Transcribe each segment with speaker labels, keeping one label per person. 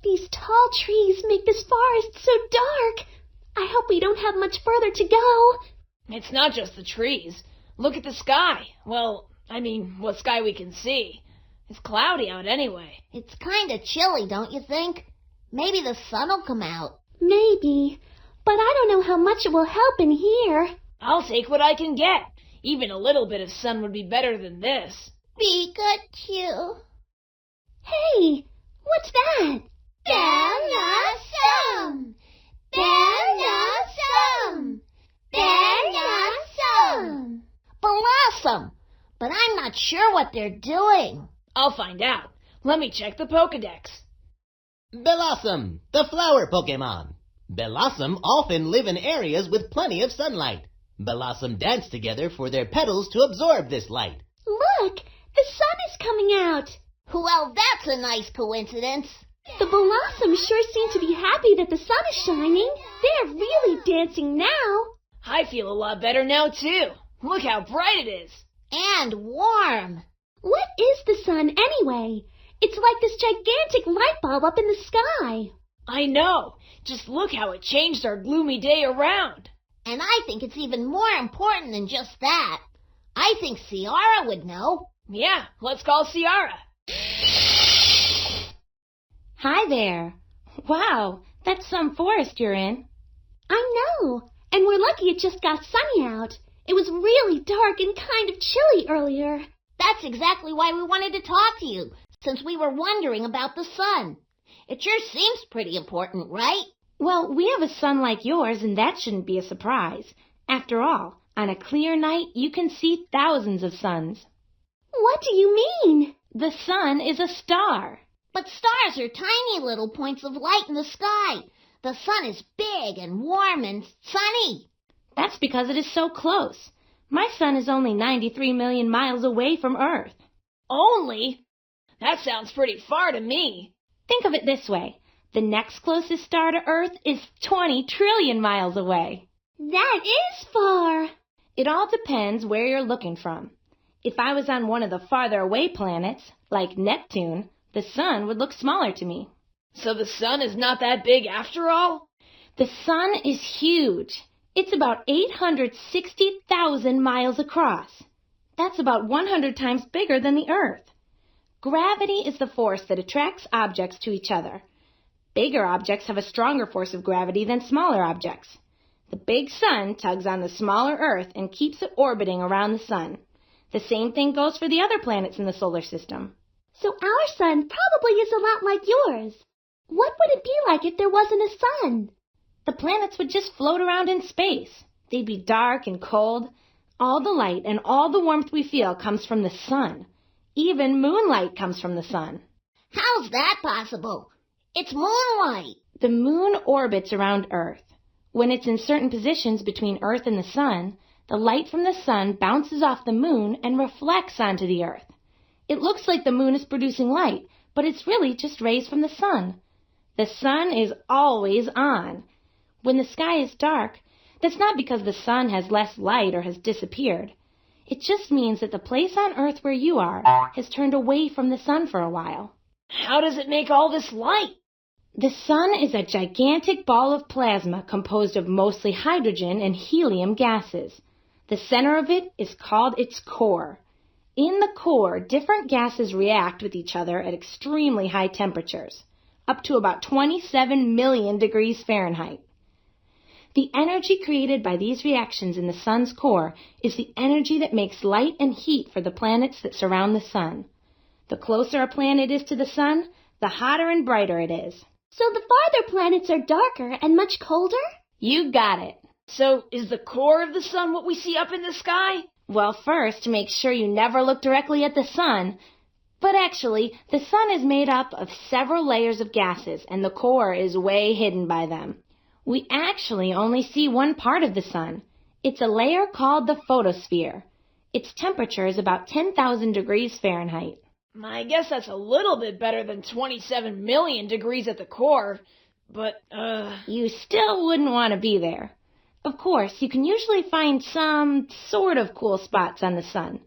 Speaker 1: These tall trees make this forest so dark. I hope we don't have much further to go.
Speaker 2: It's not just the trees. Look at the sky. Well, what sky we can see. It's cloudy out anyway.
Speaker 3: It's kind of chilly, don't you think? Maybe the sun will come out.
Speaker 1: Maybe, but I don't know how much it will help in here.
Speaker 2: I'll take what I can get. Even a little bit of sun would be better than this.
Speaker 3: Pikachu.
Speaker 1: Hey, what's that?
Speaker 3: Bellossom! Bellossom! Bellossom! Bellossom! But I'm not sure what they're doing.
Speaker 2: I'll find out. Let me check the Pokédex.
Speaker 4: Bellossom, the flower Pokémon. Bellossom often live in areas with plenty of sunlight. Bellossom dance together for their petals to absorb this light.
Speaker 1: Look, the sun is coming out.
Speaker 3: Well, that's a nice coincidence.
Speaker 1: The Bellossoms sure seem to be happy that the sun is shining. They're really dancing now.
Speaker 2: I feel a lot better now, too. Look how bright it is.
Speaker 3: And warm.
Speaker 1: What is the sun, anyway? It's like this gigantic light bulb up in the sky.
Speaker 2: I know. Just look how it changed our gloomy day around.
Speaker 3: And I think it's even more important than just that. I think Siara would know.
Speaker 2: Yeah, let's call Siara.
Speaker 5: Hi there. Wow, that's some forest you're in.
Speaker 1: I know, and we're lucky it just got sunny out. It was really dark and kind of chilly earlier.
Speaker 3: That's exactly why we wanted to talk to you, since we were wondering about the sun. It sure seems pretty important, right?
Speaker 5: Well, we have a sun like yours, and that shouldn't be a surprise. After all, on a clear night, you can see thousands of suns.
Speaker 1: What do you mean?
Speaker 5: The sun is a star.
Speaker 3: But stars are tiny little points of light in the sky. The sun is big and warm and sunny.
Speaker 5: That's because it is so close. My sun is only 93 million miles away from Earth.
Speaker 2: Only? That sounds pretty far to me.
Speaker 5: Think of it this way. The next closest star to Earth is 20 trillion miles away.
Speaker 1: That is far.
Speaker 5: It all depends where you're looking from. If I was on one of the farther away planets, like Neptune, the sun would look smaller to me.
Speaker 2: So the sun is not that big after all?
Speaker 5: The sun is huge. It's about 860,000 miles across. That's about 100 times bigger than the Earth. Gravity is the force that attracts objects to each other. Bigger objects have a stronger force of gravity than smaller objects. The big sun tugs on the smaller Earth and keeps it orbiting around the sun. The same thing goes for the other planets in the solar system.
Speaker 1: So our sun probably is a lot like yours. What would it be like if there wasn't a sun?
Speaker 5: The planets would just float around in space. They'd be dark and cold. All the light and all the warmth we feel comes from the sun. Even moonlight comes from the sun.
Speaker 3: How's that possible? It's moonlight.
Speaker 5: The moon orbits around Earth. When it's in certain positions between Earth and the sun, the light from the sun bounces off the moon and reflects onto the Earth. It looks like the moon is producing light, but it's really just rays from the sun. The sun is always on. When the sky is dark, that's not because the sun has less light or has disappeared. It just means that the place on Earth where you are has turned away from the sun for a while.
Speaker 2: How does it make all this light?
Speaker 5: The sun is a gigantic ball of plasma composed of mostly hydrogen and helium gases. The center of it is called its core. In the core, different gases react with each other at extremely high temperatures, up to about 27 million degrees Fahrenheit. The energy created by these reactions in the sun's core is the energy that makes light and heat for the planets that surround the sun. The closer a planet is to the sun, the hotter and brighter it is.
Speaker 1: So the farther planets are darker and much colder?
Speaker 5: You got it.
Speaker 2: So is the core of the sun what we see up in the sky?
Speaker 5: Well, first, make sure you never look directly at the sun. But actually, the sun is made up of several layers of gases, and the core is way hidden by them. We actually only see one part of the sun. It's a layer called the photosphere. Its temperature is about 10,000 degrees Fahrenheit.
Speaker 2: I guess that's a little bit better than 27 million degrees at the core, but,
Speaker 5: You still wouldn't want to be there. Of course, you can usually find some sort of cool spots on the sun.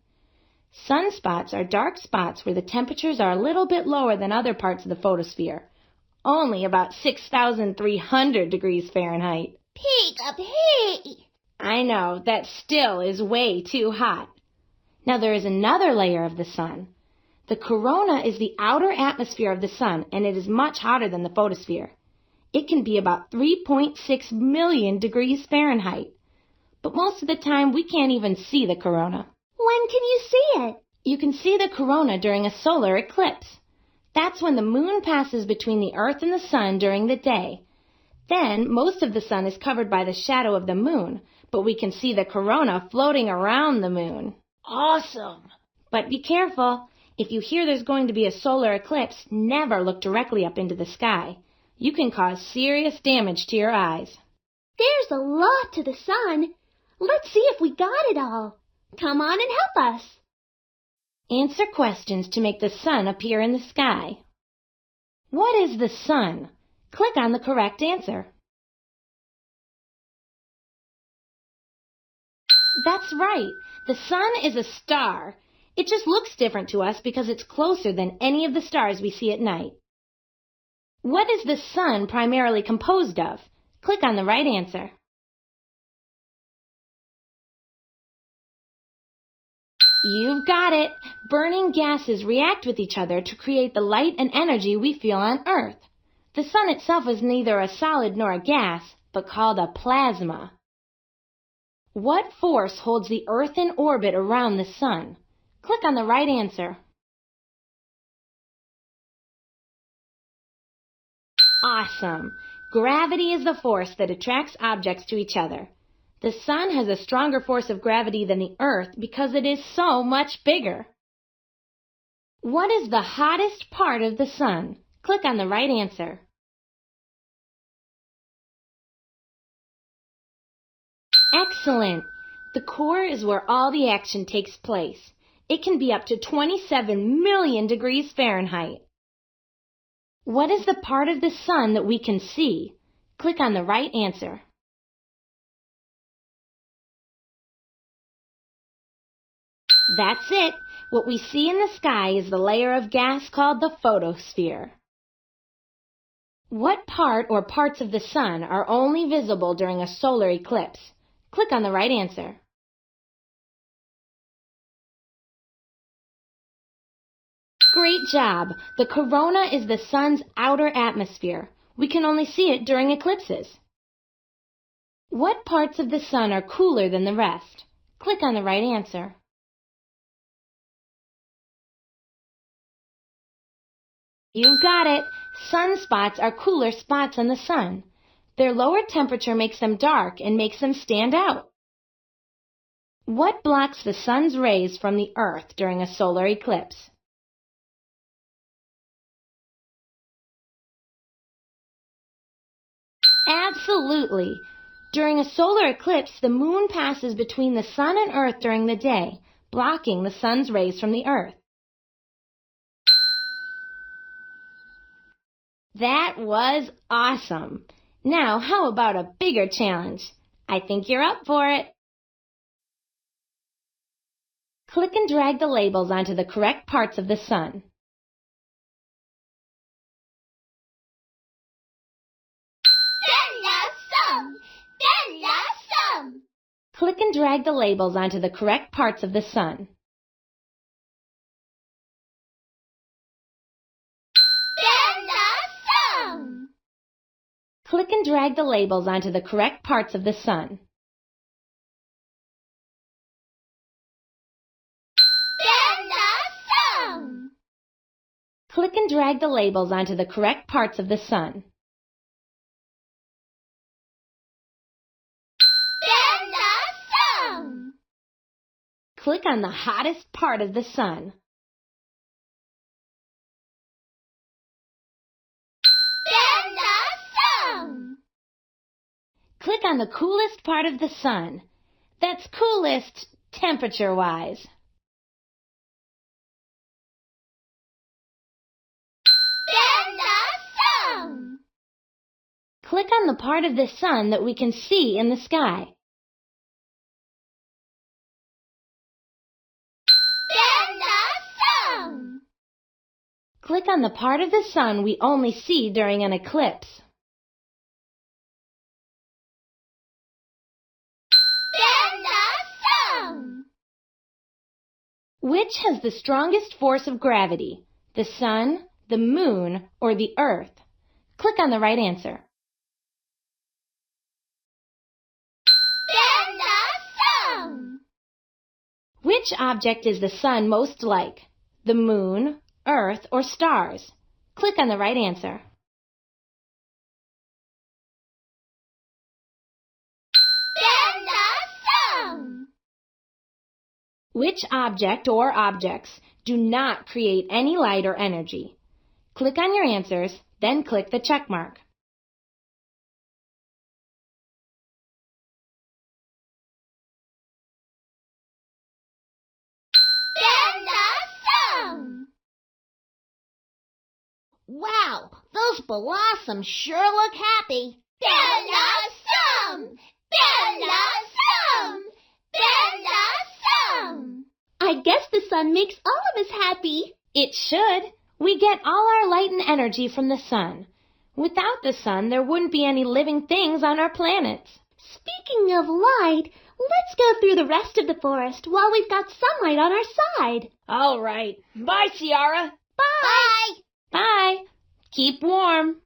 Speaker 5: Sunspots are dark spots where the temperatures are a little bit lower than other parts of the photosphere. only about 6,300 degrees Fahrenheit.
Speaker 3: Pika-pee!
Speaker 5: I know, that still is way too hot. Now there is another layer of the sun. The corona is the outer atmosphere of the sun, and it is much hotter than the photosphere. It can be about 3.6 million degrees Fahrenheit. But most of the time, we can't even see the corona.
Speaker 1: When can you see it?
Speaker 5: You can see the corona during a solar eclipse. That's when the moon passes between the Earth and the sun during the day. Then, most of the sun is covered by the shadow of the moon, but we can see the corona floating around the moon.
Speaker 2: Awesome.
Speaker 5: But be careful. If you hear there's going to be a solar eclipse, never look directly up into the sky. You can cause serious damage to your eyes.
Speaker 1: There's a lot to the sun. Let's see if we got it all. Come on and help us.
Speaker 5: Answer questions to make the sun appear in the sky. What is the sun? Click on the correct answer. That's right. The sun is a star. It just looks different to us because it's closer than any of the stars we see at night. What is the sun primarily composed of? Click on the right answer. You've got it. Burning gases react with each other to create the light and energy we feel on Earth. The sun itself is neither a solid nor a gas, but called a plasma. What force holds the Earth in orbit around the sun? Click on the right answer. Awesome! Gravity is the force that attracts objects to each other. The sun has a stronger force of gravity than the Earth because it is so much bigger. What is the hottest part of the sun? Click on the right answer. Excellent! The core is where all the action takes place. It can be up to 27 million degrees Fahrenheit. What is the part of the sun that we can see? Click on the right answer. That's it. What we see in the sky is the layer of gas called the photosphere. What part or parts of the sun are only visible during a solar eclipse? Click on the right answer. Great job! The corona is the sun's outer atmosphere. We can only see it during eclipses. What parts of the sun are cooler than the rest? Click on the right answer. You've got it! Sunspots are cooler spots on the sun. Their lower temperature makes them dark and makes them stand out. What blocks the sun's rays from the Earth during a solar eclipse? Absolutely! During a solar eclipse, the moon passes between the sun and Earth during the day, blocking the sun's rays from the Earth. That was awesome! Now, how about a bigger challenge? I think you're up for it. Click and drag the labels onto the correct parts of the sun.
Speaker 3: Bellossom! Bellossom!
Speaker 5: Click and drag the labels onto the correct parts of the sun.
Speaker 3: Bellossom!
Speaker 5: Click and drag the labels onto the correct parts of the sun.
Speaker 3: Bellossom!
Speaker 5: Click and drag the labels onto the correct parts of the sun.
Speaker 3: Bellossom!
Speaker 5: Click on the hottest part of the sun.
Speaker 3: Bellossom!
Speaker 5: Click on the coolest part of the sun. That's coolest temperature-wise.
Speaker 3: Bellossom!
Speaker 5: Click on the part of the sun that we can see in the sky.
Speaker 3: Bellossom!
Speaker 5: Click on the part of the sun we only see during an eclipse.
Speaker 1: Bellossom!
Speaker 5: Which has the strongest force of gravity? The sun, the moon, or the earth? Click on the right answer.
Speaker 1: Bellossom!
Speaker 5: Which object is the sun most like? The moon, earth, or stars? Click on the right answer.
Speaker 1: Bellossom!
Speaker 5: Which object or objects do not create any light or energy? Click on your answers, then click the check mark.
Speaker 1: Bellossom!
Speaker 3: Wow, those Bellossoms sure look happy.
Speaker 1: Bellossom! Bellossom! Bellossom! I guess the sun makes all of us happy.
Speaker 5: It should. We get all our light and energy from the sun. Without the sun, there wouldn't be any living things on our planets.
Speaker 1: Speaking of light, let's go through the rest of the forest while we've got sunlight on our side.
Speaker 2: All right. Bye, Siara.
Speaker 1: Bye!
Speaker 5: Bye. Keep warm.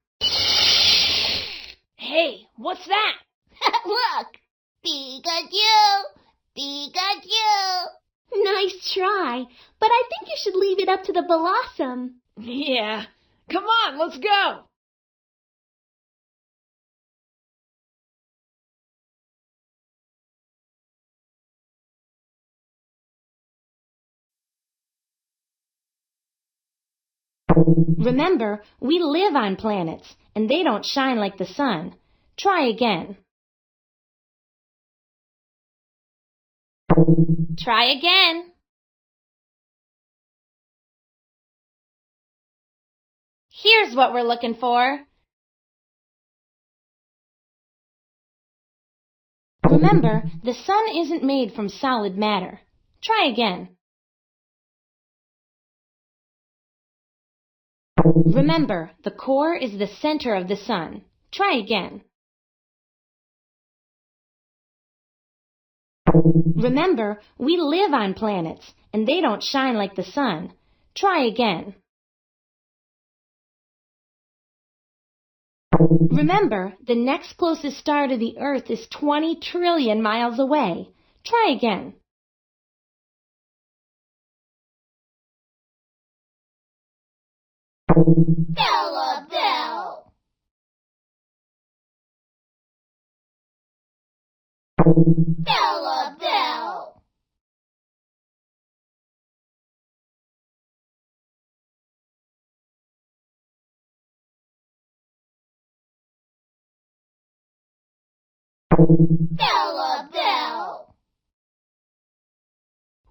Speaker 2: Hey, what's that?
Speaker 3: Look! Pikachu! Pikachu!
Speaker 1: Nice try, but I think you should leave it up to the Bellossom.
Speaker 2: Yeah. Come on, let's go.
Speaker 5: Remember, we live on planets, and they don't shine like the sun. Try again. Try again. Here's what we're looking for. Remember, the sun isn't made from solid matter. Try again. Remember, the core is the center of the sun. Try again. Remember, we live on planets, and they don't shine like the sun. Try again. Remember, the next closest star to the Earth is 20 trillion miles away. Try again.
Speaker 1: Bella Bell! Bella Bell! Bella Bell!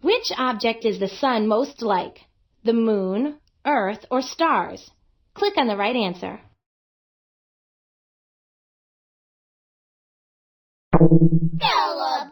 Speaker 5: Which object is the sun most like? The moon, Earth, or stars? Click on the right answer.
Speaker 1: Bella